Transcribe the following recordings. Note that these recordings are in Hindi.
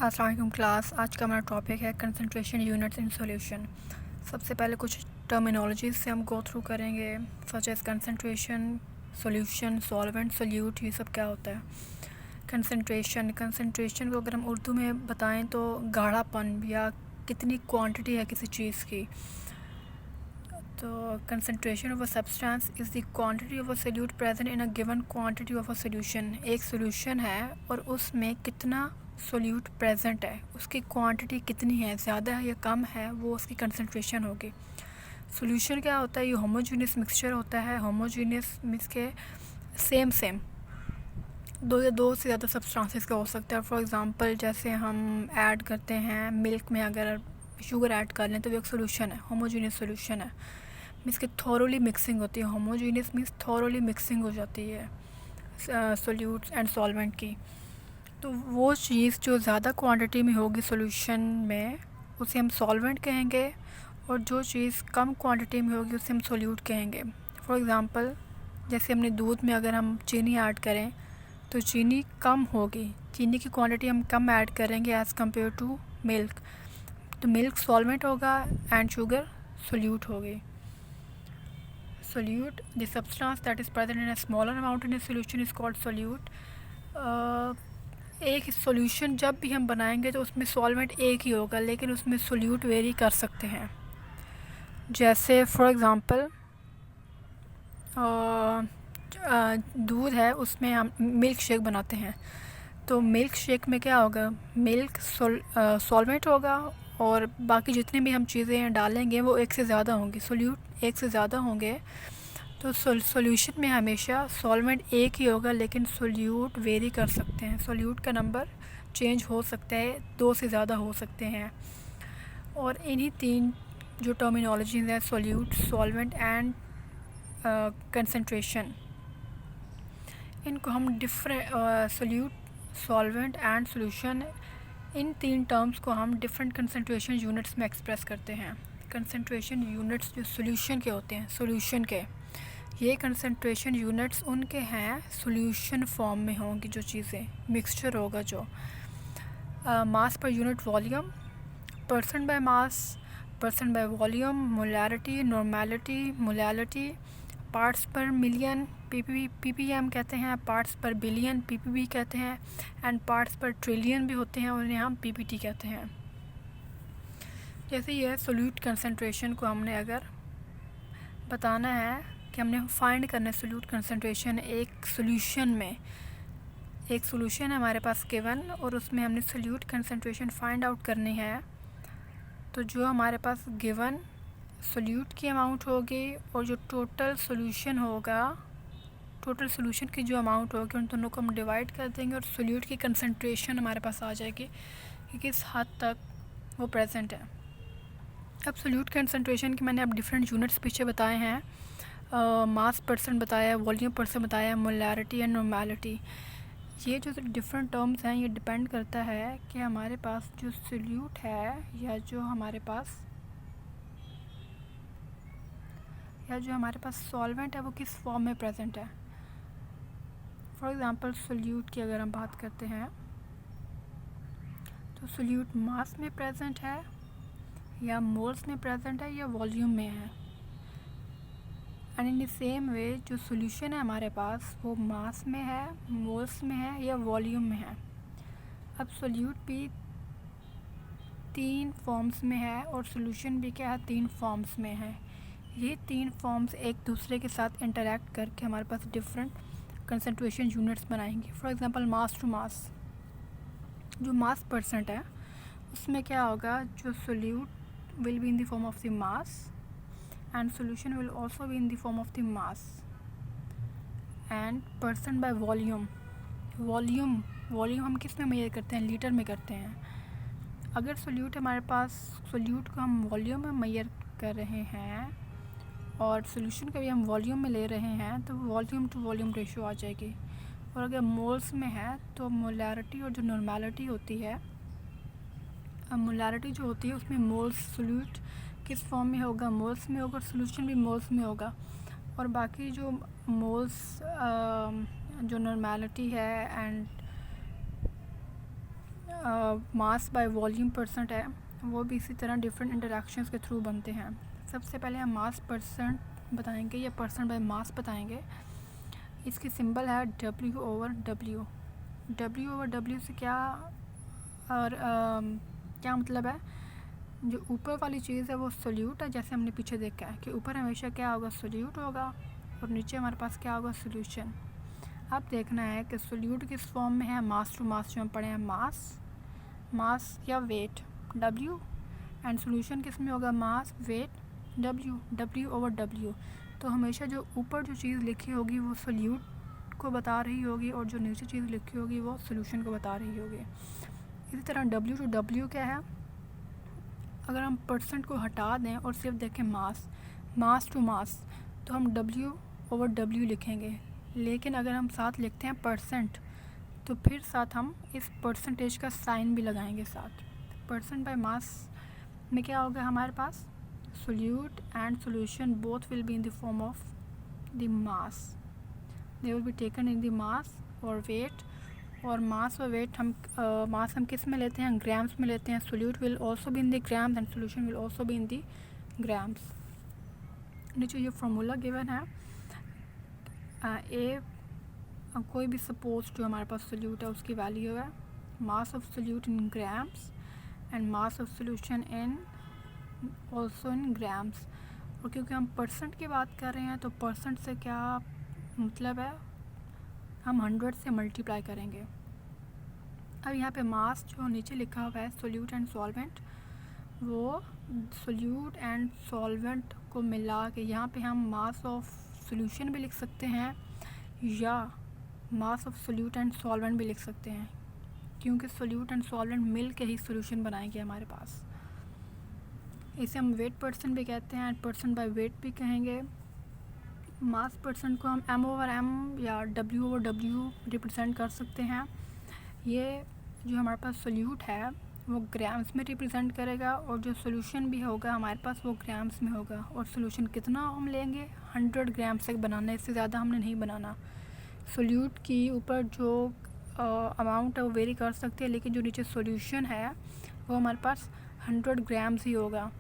अस्सलाम वालेकुम क्लास। आज का हमारा टॉपिक है कंसंट्रेशन यूनिट्स इन सॉल्यूशन। सबसे पहले कुछ टर्मिनोलॉजीज से हम गो थ्रू करेंगे, such as concentration, solution, solvent, solute, ये सब क्या होता है। कंसंट्रेशन को अगर हम उर्दू में बताएं तो गाढ़ापन या कितनी क्वांटिटी है किसी चीज़ की। तो concentration of a substance is the quantity of a solute present in a given quantity of a solution. एक सोल्यूशन है और उसमें कितना सोल्यूट प्रेजेंट है, उसकी क्वांटिटी कितनी है, ज़्यादा है या कम है, वो उसकी कंसंट्रेशन होगी। सोल्यूशन क्या होता है? ये होमोजीनियस मिक्सचर होता है। होमोजीनियस मीन्स के सेम दो या दो से ज़्यादा सब्सटेंसेस का हो सकता है। फॉर एग्ज़ाम्पल जैसे हम ऐड करते हैं मिल्क में, अगर शुगर ऐड कर लें तो वो एक सोल्यूशन है, होमोजीनियस सोल्यूशन है। मीन्स कि थॉरोली मिक्सिंग होती है। होमोजीनियस मीन्स थॉरोली मिक्सिंग हो जाती है सोल्यूट्स एंड सॉल्वेंट की। तो वो चीज़ जो ज़्यादा क्वांटिटी में होगी सोल्यूशन में उसे हम सॉल्वेंट कहेंगे, और जो चीज़ कम क्वांटिटी में होगी उसे हम सोल्यूट कहेंगे। फॉर एग्ज़ाम्पल जैसे हमने दूध में अगर हम चीनी ऐड करें तो चीनी कम होगी, चीनी की क्वांटिटी हम कम ऐड करेंगे एज़ कम्पेयर टू मिल्क। तो मिल्क सॉल्वेंट होगा एंड शुगर सोल्यूट होगी। Solute, the substance that is present in a smaller amount in a solution is called solute. एक सॉल्यूशन जब भी हम बनाएंगे तो उसमें सॉल्वेंट एक ही होगा, लेकिन उसमें सोल्यूट वेरी कर सकते हैं। जैसे फॉर एग्ज़ाम्पल दूध है, उसमें हम मिल्क शेक बनाते हैं, तो मिल्क शेक में क्या होगा? मिल्क सॉल्वेंट होगा और बाकी जितने भी हम चीज़ें डालेंगे वो एक से ज़्यादा होंगी, सोल्यूट एक से ज़्यादा होंगे। तो सॉल्यूशन में हमेशा सॉल्वेंट एक ही होगा, लेकिन सोल्यूट वेरी कर सकते हैं। सोल्यूट का नंबर चेंज हो सकता है, दो से ज़्यादा हो सकते हैं। और इन्हीं तीन जो टर्मिनोलॉजीज़ हैं, सोल्यूट, सॉल्वेंट एंड कंसंट्रेशन, इनको हम सोल्यूट, सॉल्वेंट एंड सोल्यूशन, इन तीन टर्म्स को हम डिफरेंट कंसंट्रेशन यूनिट्स में एक्सप्रेस करते हैं। कंसंट्रेशन यूनिट्स जो सोल्यूशन के होते हैं, सोल्यूशन के, ये कंसंट्रेशन यूनिट्स उनके हैं सोल्यूशन फॉर्म में होंगी जो चीज़ें, मिक्सचर होगा जो। Mass per unit volume, percent by mass, percent by volume, molarity, normality, molality, parts per million, PPM कहते हैं, पार्ट्स पर बिलियन, पीपीबी कहते हैं, एंड पार्ट्स पर ट्रिलियन भी होते हैं, उन्हें हम पीपीटी कहते हैं। जैसे ये सोल्यूट कंसंट्रेशन को हमने अगर बताना है कि हमने फाइंड करना है सोल्यूट कंसंट्रेशन एक सोल्यूशन में, एक सोल्यूशन है हमारे पास गिवन और उसमें हमने सोल्यूट कंसंट्रेशन फाइंड आउट करनी है, तो जो हमारे पास गिवन सोल्यूट की अमाउंट होगी और जो टोटल सोल्यूशन होगा, टोटल सोल्यूशन की जो अमाउंट होगी, उन दोनों को हम डिवाइड कर देंगे और सोल्यूट की कंसंट्रेशन हमारे पास आ जाएगी कि किस हद तक वो प्रेजेंट है। अब सोल्यूट कंसंट्रेशन की मैंने अब डिफरेंट यूनिट्स पीछे बताए हैं, मास परसेंट बताया, वॉल्यूम परसेंट बताया, मोलैरिटी एंड नॉर्मेलिटी। ये जो डिफरेंट टर्म्स हैं ये डिपेंड करता है कि हमारे पास जो सोल्यूट है या जो हमारे पास सॉल्वेंट है वो किस फॉर्म में प्रेजेंट है। फॉर एग्ज़ाम्पल सोल्यूट की अगर हम बात करते हैं तो सोल्यूट मास में प्रेजेंट है या मोल्स में प्रेजेंट है या वॉल्यूम में है। And in the same way जो सोल्यूशन है हमारे पास वो मास में है, मोल्स में है या वॉल्यूम में है। अब सोल्यूट भी तीन फॉर्म्स में है और सोल्यूशन भी क्या है, तीन फॉर्म्स में है। ये तीन फॉर्म्स एक दूसरे के साथ इंटरेक्ट करके हमारे पास डिफरेंट कंसंट्रेशन यूनिट्स बनाएंगे। For example mass to mass, जो मास परसेंट है उसमें क्या होगा, जो solute will be in the form of the mass and solution will also be in the form of the mass. and percent by volume, volume हम किस में मेजर करते हैं, लीटर में करते हैं। अगर सोल्यूट हमारे पास, सोल्यूट को हम वॉल्यूम में मेजर कर रहे हैं और सोल्यूशन को भी हम वॉल्यूम में ले रहे हैं तो वॉल्यूम टू वॉल्यूम रेशियो आ जाएगी। और अगर मोल्स में है तो मोलैरिटी और जो नॉर्मेलिटी होती है, मोलैरिटी जो होती है उसमें मोल्स, सोल्यूट किस फॉर्म में होगा, मोल्स में होगा, और सोल्यूशन भी मोल्स में होगा। और बाकी जो मोल्स, जो नॉर्मेलिटी है and mass by volume percent है, वो भी इसी तरह डिफरेंट इंटरेक्शंस के थ्रू बनते हैं। सबसे पहले हम मास परसेंट बताएंगे या परसेंट बाय मास बताएंगे। इसकी सिंबल है W/W। W/W से क्या और क्या मतलब है, जो ऊपर वाली चीज़ है वो सोल्यूट है, जैसे हमने पीछे देखा है कि ऊपर हमेशा क्या होगा, सोल्यूट होगा, और नीचे हमारे पास क्या होगा, सोल्यूशन। अब देखना है कि सोल्यूट किस फॉर्म में है, मास टू मास जो हम पढ़े हैं, मास या वेट W, एंड सोल्यूशन किस में होगा, मास वेट W/W। तो हमेशा जो ऊपर जो चीज़ लिखी होगी वो सोल्यूट को बता रही होगी, और जो नीचे चीज़ लिखी होगी वो सोल्यूशन को बता रही होगी। इसी तरह W/W क्या है, अगर हम परसेंट को हटा दें और सिर्फ देखें मास टू मास, तो हम W/W लिखेंगे। लेकिन अगर हम साथ लिखते हैं परसेंट, तो फिर साथ हम इस परसेंटेज का साइन भी लगाएंगे साथ। परसेंट बाय मास में क्या होगा हमारे पास, solute and solution both will be in the form of the mass, they will be taken in the mass और वेट। और मास और वेट मास हम किस में लेते हैं, ग्राम्स में लेते हैं। Solute will also be in the grams and solution will also be in the grams. नीचे ये फार्मूला गिवन है, कोई भी सपोज जो हमारे पास सोल्यूट है उसकी वैल्यू है मास of solute in grams and mass of solution in also in grams. और क्योंकि हम परसेंट की बात कर रहे हैं तो परसेंट से क्या मतलब है, हम 100 से मल्टीप्लाई करेंगे। अब यहाँ पे मास जो नीचे लिखा हुआ है सोल्यूट एंड सॉल्वेंट, वो सोल्यूट एंड सॉल्वेंट को मिला के यहाँ पे हम मास ऑफ सोल्यूशन भी लिख सकते हैं या मास ऑफ सोल्यूट एंड सॉल्वेंट भी लिख सकते हैं, क्योंकि सोल्यूट एंड सॉल्वेंट मिल के ही सोल्यूशन बनाएंगे हमारे पास। इसे हम वेट परसेंट भी कहते हैं एंड परसेंट बाय वेट भी कहेंगे। मास परसेंट को हम M/M या W/W रिप्रेजेंट कर सकते हैं। ये जो हमारे पास सोल्यूट है वो ग्राम्स में रिप्रेजेंट करेगा, और जो सोल्यूशन भी होगा हमारे पास वो ग्राम्स में होगा। और सोल्यूशन कितना हम लेंगे, 100 ग्राम्स तक बनाना है, इससे ज़्यादा हमने नहीं बनाना। सोल्यूट की ऊपर जो अमाउंट है वो वेरी कर सकते हैं, लेकिन जो नीचे सोल्यूशन है वो हमारे पास 100 ग्राम्स ही होगा।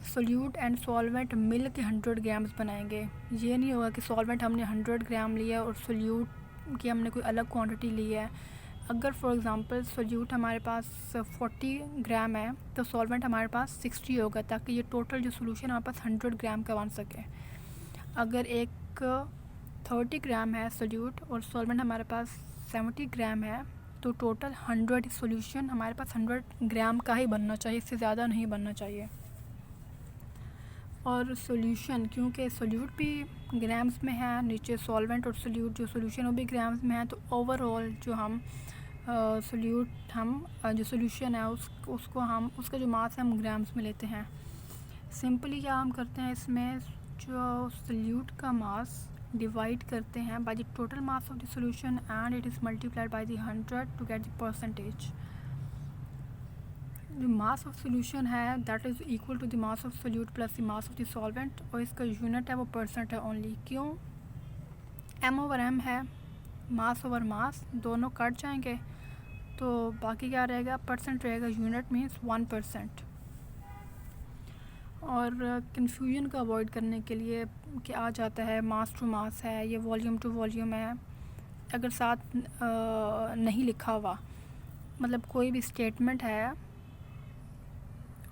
सोल्यूट एंड सॉल्वेंट मिल के 100 ग्राम्स बनाएंगे। ये नहीं होगा कि सॉल्वेंट हमने 100 ग्राम लिया और सोल्यूट की हमने कोई अलग क्वांटिटी ली है। अगर फॉर एग्ज़ाम्पल सोल्यूट हमारे पास 40 ग्राम है तो सॉल्वेंट हमारे पास 60 होगा, ताकि ये टोटल जो सोल्यूशन हमारे पास 100 ग्राम का बन सके। अगर एक 30 ग्राम है सोल्यूट और सॉल्वेंट हमारे पास 70 ग्राम है, तो टोटल 100 सोल्यूशन हमारे पास 100 ग्राम का ही बनना चाहिए, इससे ज़्यादा नहीं बनना चाहिए। और सोल्यूशन, क्योंकि सोल्यूट भी ग्राम्स में है, नीचे सॉल्वेंट और सोल्यूट जो सोल्यूशन वो भी ग्राम्स में है, तो ओवरऑल जो हम जो सोल्यूशन है उसको हम उसका जो मास है हम ग्राम्स में लेते हैं। सिंपली क्या हम करते हैं, इसमें जो सोल्यूट का मास डिवाइड करते हैं by the total mass of the solution and it is multiplied by the 100 to get the percentage. जो मास ऑफ सोल्यूशन है that is equal to the mass of solute plus the mass of the solvent, और इसका यूनिट है वो परसेंट है ओनली। क्यों, M/M है, मास ओवर मास दोनों कट जाएंगे तो बाकी क्या रहेगा, परसेंट रहेगा। Unit means 1%। और कन्फ्यूजन को अवॉइड करने के लिए क्या आ जाता है, मास टू मास है, ये वॉल्यूम टू वॉल्यूम है, अगर साथ नहीं लिखा हुआ, मतलब कोई भी स्टेटमेंट है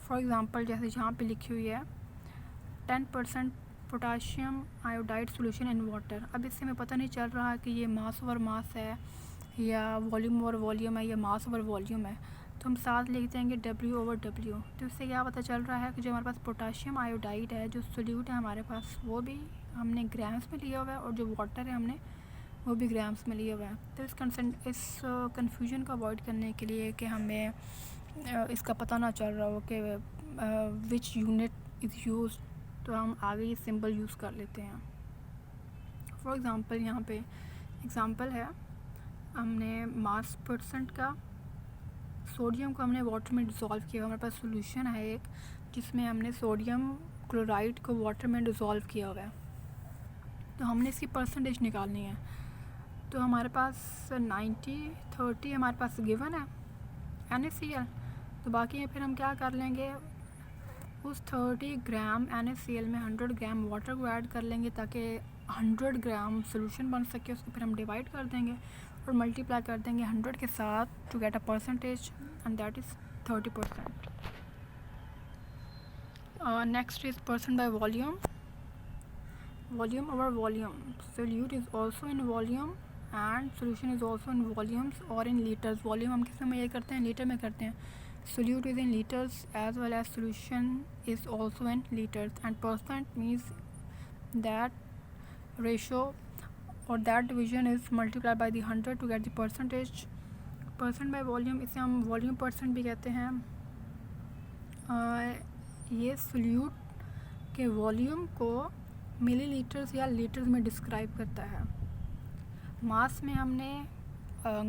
फॉर एग्ज़ाम्पल जैसे जहाँ पे लिखी हुई है 10% potassium iodide solution in water, अब इससे हमें पता नहीं चल रहा कि ये मास ओवर मास है या वॉल्यूम ओवर वॉल्यूम है या मास ओवर वॉल्यूम है, तो हम साथ लिख देंगे W/W। तो इससे क्या पता चल रहा है कि जो हमारे पास पोटाशियम आयोडाइड है जो सोल्यूट है हमारे पास, वो भी हमने ग्राम्स में लिया हुआ है, और जो वाटर है हमने वो भी ग्राम्स में लिया हुआ है। तो इस कन्फ्यूजन को अवॉइड करने के लिए कि हमें इसका पता ना चल रहा हो कि विच यूनिट इज़ यूज, तो हम आगे ये सिंबल यूज़ कर लेते हैं। फॉर एग्ज़ाम्पल यहाँ पे एग्ज़ाम्पल है, हमने मास परसेंट का सोडियम को हमने वाटर में डिज़ोल्व किया, हमारे पास सोल्यूशन है एक जिसमें हमने सोडियम क्लोराइड को वाटर में डिज़ोल्व किया हुआ है, तो हमने इसकी परसेंटेज निकालनी है। तो हमारे पास 90-30 हमारे पास गिवन है, NaCl। तो बाकी फिर हम क्या कर लेंगे, उस 30 ग्राम NaCl में 100 ग्राम वाटर को ऐड कर लेंगे ताकि 100 ग्राम सोल्यूशन बन सके। उसको फिर हम डिवाइड कर देंगे और मल्टीप्लाई कर देंगे 100 के साथ to get a percentage, and that is 30%। Next is percent by volume. Volume over volume, solute is also in volume and solution is also in volumes or in liters। Volume हम किस में मेजर करते हैं, लीटर में करते हैं। Solute is in liters as well as solution is also in liters, and percent means that ratio or that division is multiplied by the 100 to get the percentage। percent by volume, इसे हम volume percent भी कहते हैं। ये solute के वॉल्यूम को मिलीलीटर्स या लीटर्स में डिस्क्राइब करता है। मास में हमने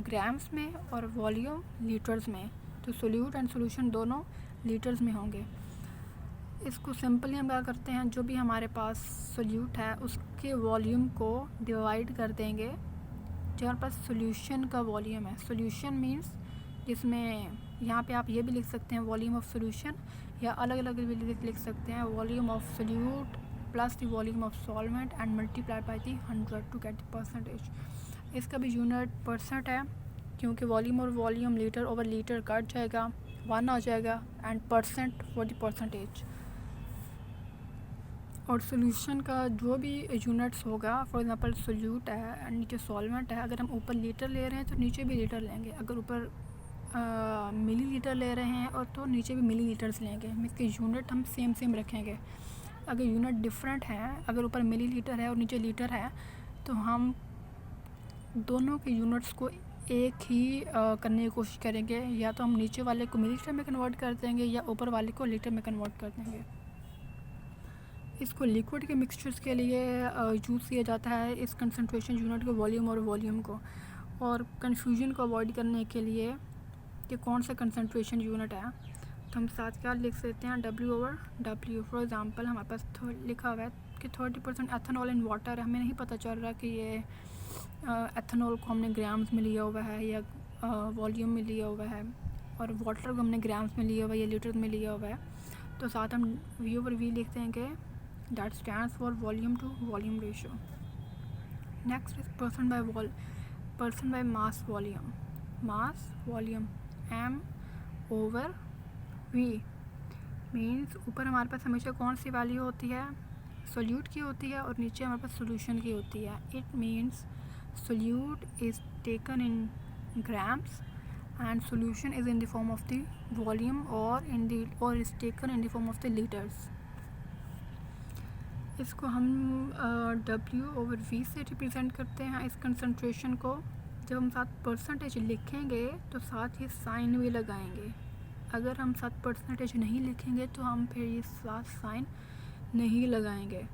ग्राम्स में और वॉल्यूम लीटर्स में, तो सोल्यूट एंड सोल्यूशन दोनों लीटर्स में होंगे। इसको सिंपली हम क्या करते हैं, जो भी हमारे पास सोल्यूट है उसके वॉल्यूम को डिवाइड कर देंगे जो हमारे पास सोल्यूशन का वॉल्यूम है। सोल्यूशन मीन्स जिसमें यहाँ पे आप ये भी लिख सकते हैं वॉल्यूम ऑफ सोल्यूशन, या अलग अलग भी लिख सकते हैं volume of solute plus the volume of solvent and multiply by the 100 to get the percentage. इसका भी यूनिट परसेंट है क्योंकि वॉल्यूम और volume litre over litre cut जाएगा, 1 आ जाएगा, and percent for the percentage. और सोल्यूशन का जो भी यूनिट्स होगा, फॉर एग्जांपल सोल्यूट है एंड नीचे सॉल्वेंट है, अगर हम ऊपर लीटर ले रहे हैं तो नीचे भी लीटर लेंगे, अगर ऊपर मिली लीटर ले रहे हैं और तो नीचे भी मिली लीटर्स लेंगे। इसके यूनिट हम सेम रखेंगे। अगर यूनिट डिफरेंट है, अगर ऊपर मिली लीटर है और नीचे लीटर है, तो हम दोनों के यूनिट्स को एक ही करने की कोशिश करेंगे, या तो हम नीचे वाले को मिली लीटर में कन्वर्ट कर देंगे या ऊपर वाले को लीटर में कन्वर्ट कर देंगे। इसको लिक्विड के मिक्सचर्स के लिए यूज़ किया जाता है, इस कंसंट्रेशन यूनिट को, वॉल्यूम और वॉल्यूम को। और कन्फ्यूजन को अवॉइड करने के लिए कि कौन सा कंसंट्रेशन यूनिट है, तो हम साथ क्या लिख सकते हैं, W/W। फॉर एग्ज़ाम्पल हमारे पास लिखा हुआ है कि 30% एथेनॉल इन वाटर है। हमें नहीं पता चल रहा कि ये एथेनॉल को हमने ग्राम्स में लिया हुआ है या वॉल्यूम में लिया हुआ है, और वाटर को हमने ग्राम्स में लिया हुआ है या लीटर में लिया हुआ है। तो साथ हम V/V लिख देंगे, that stands for volume to volume ratio. Next is percent by mass volume M/V means ऊपर हमारे पास हमेशा कौन सी वैल्यू होती है, सोल्यूट की होती है, और नीचे हमारे पास सोल्यूशन की होती है। It means solute is taken in grams and solution is in the form of the volume और is taken in the form of the litres. इसको हम W/V से रिप्रेजेंट करते हैं इस कंसंट्रेशन को। जब हम साथ परसेंटेज लिखेंगे तो साथ ये साइन भी लगाएंगे। अगर हम साथ परसेंटेज नहीं लिखेंगे तो हम फिर ये साथ साइन नहीं लगाएंगे।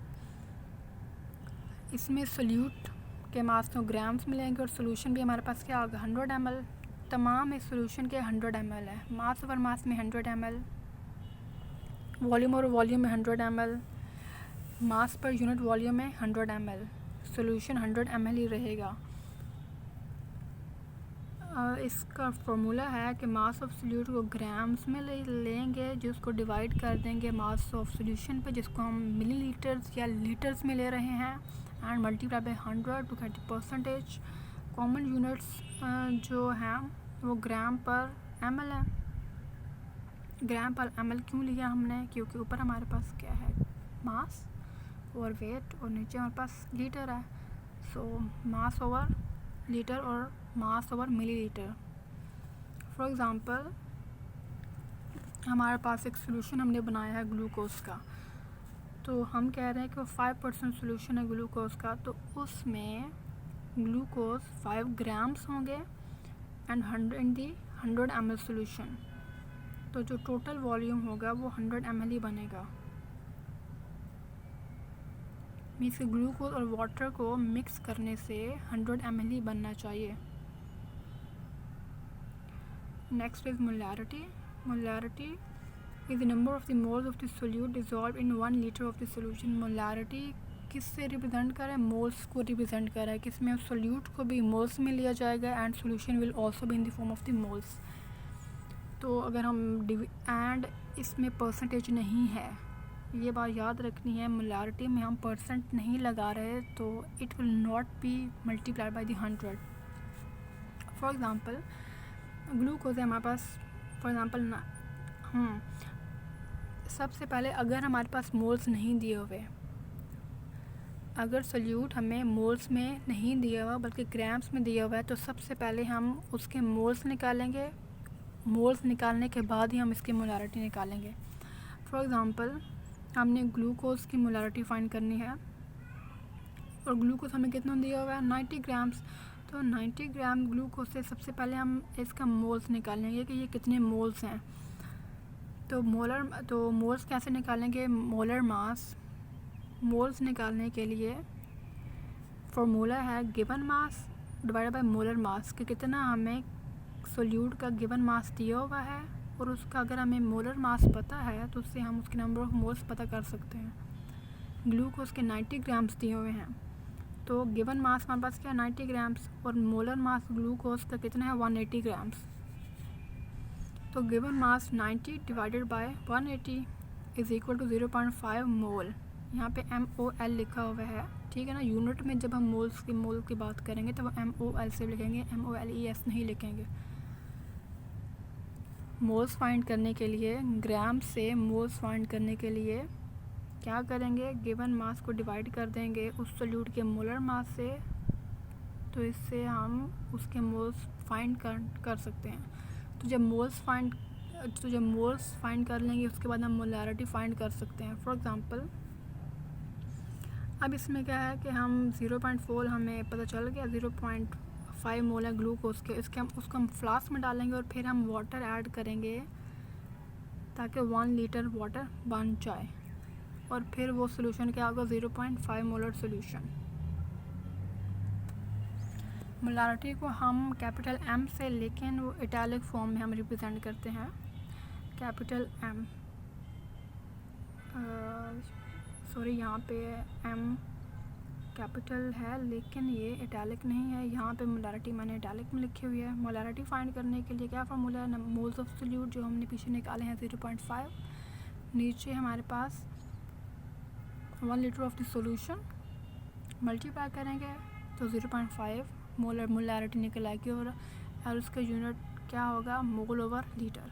इसमें सोल्यूट के मास को ग्राम्स मिलेंगे और सोल्यूशन भी हमारे पास क्या होगा, 100 ml। तमाम इस सोल्यूशन के 100 ml है। मास ओवर मास में 100 ml, वॉल्यूम और वॉल्यूम में 100 ml, मास पर यूनिट वॉल्यूम में 100 ml, सोल्यूशन 100 ml ही रहेगा। इसका फॉर्मूला है कि मास ऑफ सोल्यूट को ग्राम्स में लेंगे, जिसको डिवाइड कर देंगे मास ऑफ सोल्यूशन पे, जिसको हम मिलीलीटर्स या लीटर्स में ले रहे हैं, and multiply by 100 to get percentage. Common units जो हैं वो ग्राम पर ml है। ग्राम पर ml क्यों लिया हमने, क्योंकि ऊपर हमारे पास क्या है, मास और वेट, और नीचे हमारे पास लीटर है। सो मास ओवर लीटर और मास ओवर मिलीलीटर। फॉर एग्ज़ाम्पल हमारे पास एक सोल्यूशन हमने बनाया है ग्लूकोज का, तो हम कह रहे हैं कि वो 5% सोल्यूशन है ग्लूकोज का, तो उसमें ग्लूकोज 5 ग्राम्स होंगे एंड 100 ml सोल्यूशन। तो जो टोटल वॉल्यूम होगा वो 100 ml ही बनेगा। मीन्स ग्लूकोज और वाटर को मिक्स करने से 100 ml ही बनना चाहिए। Next is molarity is the number of the moles of the solute dissolve in 1 litre of the solution. Molarity किससे रिप्रेजेंट कर रहा है, मोल्स को रिप्रेजेंट कर रहा है। किसमें, सोल्यूट को भी मोल्स में लिया जाएगा and solution will also be in the form of the moles. तो अगर हम एंड इसमें परसेंटेज नहीं है, ये बात याद रखनी है, मोलारिटी में हम परसेंट नहीं लगा रहे तो it will not be multiplied by the 100। For example glucose है हमारे पास, फॉर एग्ज़ाम्पल सबसे पहले अगर हमारे पास मोल्स नहीं दिए हुए, अगर सल्यूट हमें मोल्स में नहीं दिया हुआ बल्कि ग्राम्स में दिया हुआ है, तो सबसे पहले हम उसके मोल्स निकालेंगे। मोल्स निकालने के बाद ही हम इसकी मोलारिटी निकालेंगे। फॉर एग्ज़ाम्पल हमने ग्लूकोज की मोलारिटी फाइंड करनी है और ग्लूकोज हमें कितना दिया हुआ है 90 ग्राम्स। तो 90 ग्राम ग्लूकोज से सबसे पहले हम इसका मोल्स निकालेंगे कि ये कितने मोल्स हैं। तो मोल्स कैसे निकालेंगे, मोलर मास। मोल्स निकालने के लिए फॉर्मूला है given mass divided by molar mass, कि कितना हमें सोल्यूट का गिवन मास दिया हुआ है और उसका अगर हमें मोलर मास पता है तो उससे हम उसके नंबर ऑफ मोल्स पता कर सकते हैं। ग्लूकोज के 90 ग्राम्स दिए हुए हैं, तो गिवन मास हमारे पास क्या है 90 ग्राम्स और मोलर मास ग्लूकोज का कितना है 180 ग्राम्स। तो given mass 90 divided by 180 is equal to 0.5 mole. यहाँ पे MOL लिखा हुआ है, ठीक है ना। यूनिट में जब हम मोल की बात करेंगे तो MOL से लिखेंगे, MOLES नहीं लिखेंगे। मोल्स फाइंड करने के लिए, ग्राम से मोल्स फाइंड करने के लिए क्या करेंगे, गिवन मास को डिवाइड कर देंगे उस सोल्यूट के मोलर मास से, तो इससे हम उसके मोल्स फाइंड कर सकते हैं। तो जब मोल्स फाइंड कर लेंगे उसके बाद हम मोलारिटी फाइंड कर सकते हैं। फॉर एग्ज़ाम्पल अब इसमें क्या है कि हम 0.4 हमें पता चल गया, 0.5 मोल है ग्लूकोज के, उसको हम फ्लास्क में डालेंगे और फिर हम वाटर ऐड करेंगे ताकि 1 लीटर वाटर बन जाए और फिर वो सोल्यूशन क्या होगा 0.5 मोलर सोल्यूशन। मोलारिटी को हम कैपिटल M से, लेकिन वो इटैलिक फॉर्म में हम रिप्रेजेंट करते हैं, कैपिटल M। सॉरी यहाँ पे M कैपिटल है लेकिन ये इटैलिक नहीं है। यहाँ पे मोलारिटी मैंने इटैलिक में लिखी हुई है। मोलारिटी फाइंड करने के लिए क्या फार्मूला है, मोल्स ऑफ सोल्यूट जो हमने पीछे निकाले हैं 0.5, नीचे हमारे पास 1 litre of the solution, multiply करेंगे तो 0.5 मोलर मोलारिटी निकल आएगी और उसका यूनिट क्या होगा, मोल ओवर लीटर।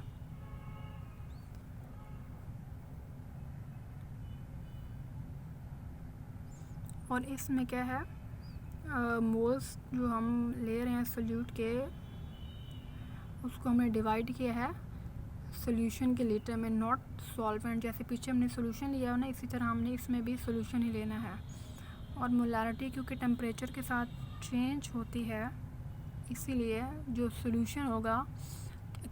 और इसमें क्या है, मोल्स जो हम ले रहे हैं सोल्यूट के, उसको हमने डिवाइड किया है सोल्यूशन के लीटर में, नॉट सॉल्वेंट। जैसे पीछे हमने सोल्यूशन लिया है ना, इसी तरह हमने इसमें भी सोल्यूशन ही लेना है। और मोलारिटी क्योंकि टेम्परेचर के साथ चेंज होती है, इसीलिए जो सोल्यूशन होगा,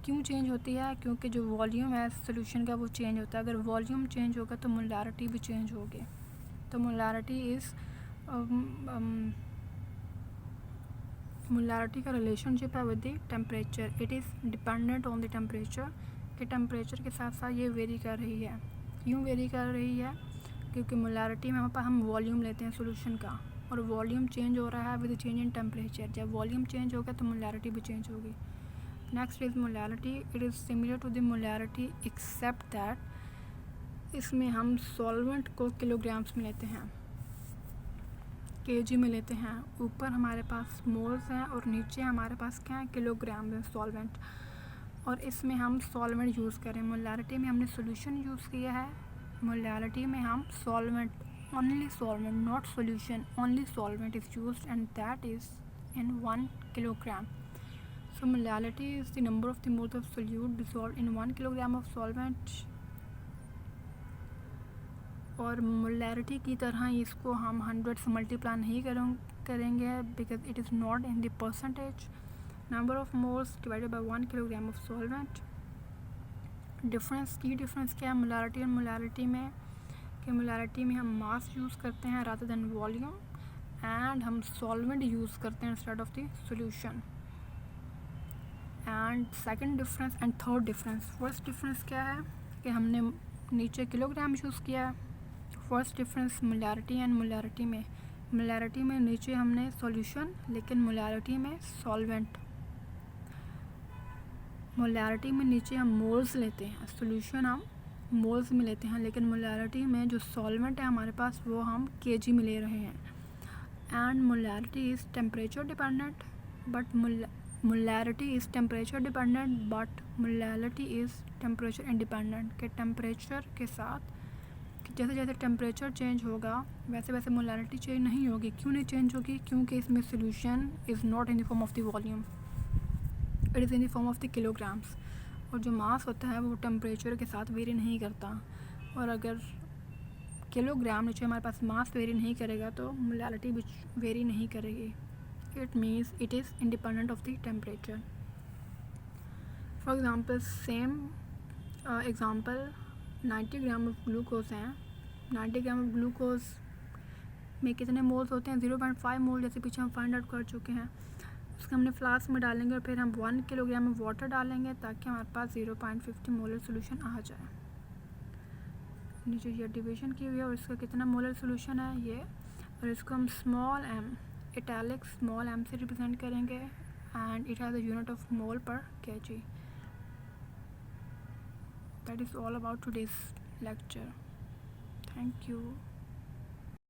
क्यों चेंज होती है, क्योंकि जो वॉल्यूम है सोल्यूशन का वो चेंज होता है। अगर वॉल्यूम चेंज होगा तो मोलारिटी भी चेंज होगी। तो मोलारिटी का रिलेशनशिप है with the temperature. It is dependent on the temperature, कि टेम्परेचर के साथ साथ ये वेरी कर रही है। क्यों वेरी कर रही है, क्योंकि मोलारिटी में हम वॉल्यूम लेते हैं सोल्यूशन का और वॉल्यूम चेंज हो रहा है विद चेंज इन टेम्परेचर। जब वॉल्यूम चेंज होगा तो मोलारिटी भी चेंज होगी। Next is molarity. It is similar to the molarity except that इसमें हम सॉल्वेंट को किलोग्राम्स में लेते हैं, केजी में लेते हैं। ऊपर हमारे पास मोल्स हैं और नीचे हमारे पास क्या है, किलोग्राम में सॉल्वेंट। और इसमें हम सॉल्वेंट यूज़ करें, मोलारिटी में हमने सोल्यूशन यूज़ किया है, मोलारिटी में हम solvent, only solvent, not solution, only solvent is used and that is in 1 kilogram. So molality is the number of the moles of solute dissolved in 1 kilogram of solvent। और मोलारिटी की तरह इसको हम 100 से मल्टीप्लाई नहीं करेंगे because it is not in the percentage. Number of moles divided by 1 kilogram of solvent. की डिफरेंस क्या है मोलारिटी और मोलारिटी में, कि मोलारिटी में हम मास यूज़ करते हैं रादर देन वॉल्यूम, एंड हम सॉल्वेंट यूज़ करते हैं instead of the solution. And second difference and third difference, first difference क्या है कि हमने नीचे किलोग्राम यूज़ किया है। First difference molarity and molarity में, मोलारिटी में नीचे हमने सॉल्यूशन लेकिन मोलारिटी में सॉल्वेंट। मोलैरिटी में नीचे हम मोल्स लेते हैं, सॉल्यूशन हम मोल्स में लेते हैं, लेकिन मोलैरिटी में जो सॉल्वेंट है हमारे पास वो हम केजी में ले रहे हैं। And molarity is temperature dependent but molarity is temperature dependent but molarity is temperature independent, के टेम्परेचर के साथ जैसे जैसे टेम्परेचर चेंज होगा वैसे वैसे मोलैरिटी चेंज नहीं होगी। क्यों नहीं चेंज होगी? क्योंकि इसमें solution is not in the form of the volume, it is in the form of the kilograms. और जो मास होता है वो टेम्परेचर के साथ वेरी नहीं करता, और अगर किलोग्राम नीचे हमारे पास मास वेरी नहीं करेगा तो मोलैरिटी भी वेरी नहीं करेगी। It means it is independent of the temperature. For example same example 90 gram of glucose हैं। 90 ग्राम ऑफ ग्लूकोज में कितने मोल्स होते हैं? 0.5 मोल, जैसे पीछे हम फाइंड आउट कर चुके हैं। उसको हमने फ्लास्क में डालेंगे और फिर हम 1 किलोग्राम में वाटर डालेंगे ताकि हमारे पास 0.50 मोलर सोल्यूशन आ जाए। नीचे ये डिवीजन की हुई है और इसका कितना मोलर सोल्यूशन है ये, और इसको हम small M, italic small M से रिप्रेजेंट करेंगे and it has a unit of mole per KG. That is all about today's lecture. Thank you.